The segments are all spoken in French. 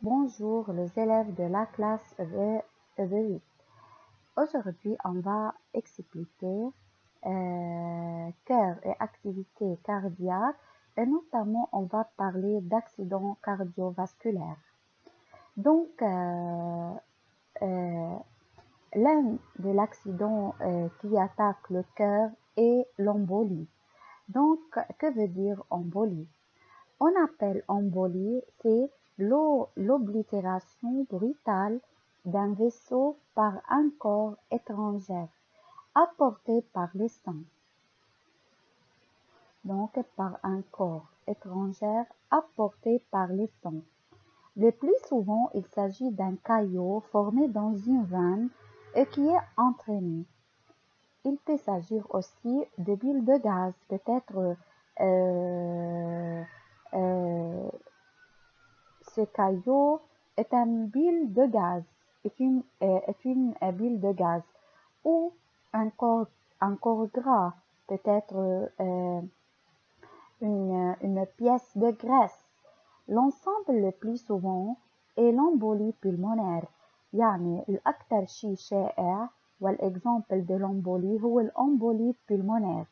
Bonjour les élèves de la classe EB8. Aujourd'hui, on va expliquer cœur et activité cardiaque et notamment on va parler d'accidents cardiovasculaires. Donc, l'un de l'accident qui attaque le cœur est l'embolie. Donc, que veut dire embolie? On appelle embolie, c'est l'oblitération brutale d'un vaisseau par un corps étranger apporté par le sang. Donc, par un corps étranger apporté par le sang. Le plus souvent, il s'agit d'un caillot formé dans une veine et qui est entraîné. Il peut s'agir aussi de bulles de gaz, peut-être ce caillot est une bulle de gaz, est une bulle de gaz, ou un corps gras, peut-être une pièce de graisse. L'ensemble le plus souvent est l'embolie pulmonaire. يعني الأكثر شيء شائع والexemple de l'embolie هو l'embolie pulmonaire.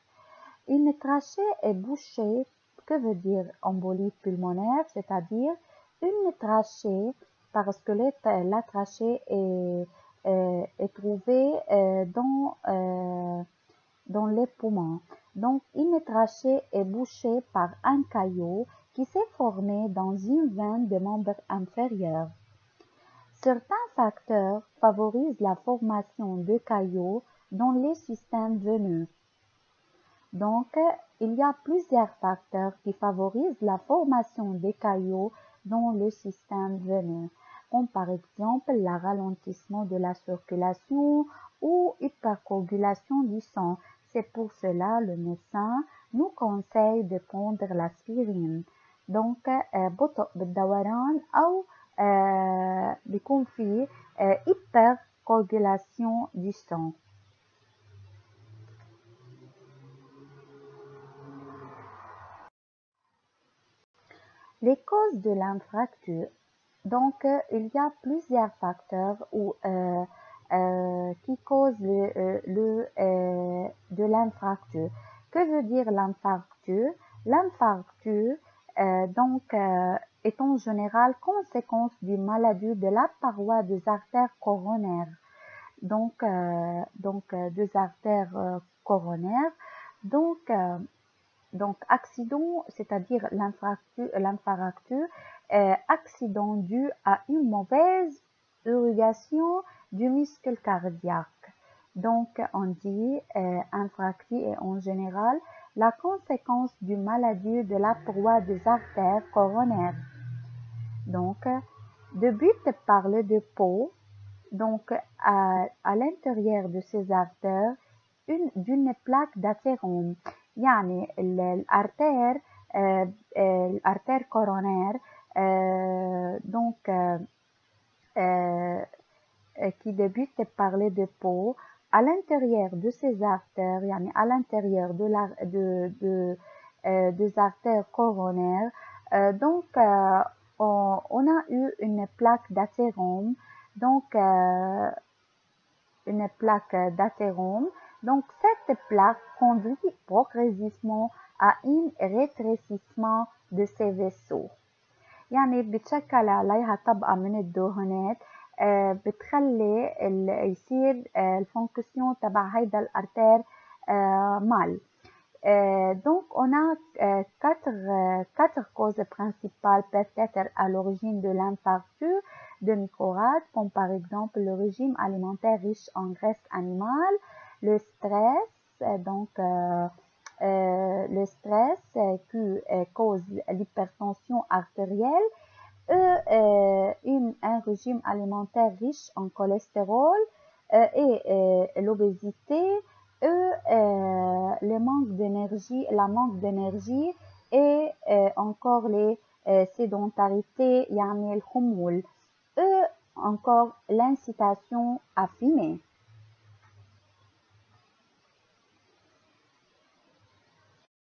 Une trachée est bouchée. Que veut dire embolie pulmonaire? C'est-à-dire une trachée, parce que la trachée est trouvée dans les poumons. Donc, une trachée est bouchée par un caillot qui s'est formé dans une veine des membres inférieurs. Certains facteurs favorisent la formation de caillots dans les systèmes veineux. Donc, il y a plusieurs facteurs qui favorisent la formation des caillots dans le système veineux, comme par exemple le ralentissement de la circulation ou hypercoagulation du sang. C'est pour cela le médecin nous conseille de prendre l'aspirine. Donc, بطء بالدوران أو بيكون في hypercoagulation du sang. Les causes de l'infarctus. Donc, il y a plusieurs facteurs qui causent de l'infarctus. Que veut dire l'infarctus? L'infarctus, est en général conséquence d'une maladie de la paroi des artères coronaires. Donc, des artères coronaires. Donc, accident, c'est-à-dire l'infarctus, accident dû à une mauvaise irrigation du muscle cardiaque. Donc, on dit infarctus est en général la conséquence d'une maladie de la paroi des artères coronaires. Donc, débute par le dépôt, donc à l'intérieur de ces artères, d'une plaque d'athérome. يعني الارتère coronaire qui débute par le dépôt à l'intérieur de ces artères, يعني à l'intérieur des artères coronaires. On a eu une plaque d'athérome, une plaque d'athérome. Donc, cette plaque conduit progressivement à un rétrécissement de ces vaisseaux. يعني بتشكل عليها طبقة من الدهونات بتخلي يصير الفونكسيون تبع هيدا الارتير mal. Donc, on a quatre causes principales peuvent être à l'origine de l'infarctus de myocarde, comme par exemple le régime alimentaire riche en graisse animale, le stress, le stress qui cause l'hypertension artérielle, un régime alimentaire riche en cholestérol et l'obésité, le manque d'énergie, la manque d'énergie et encore les sédentarités, يعني الخمول, encore l'incitation à fumer.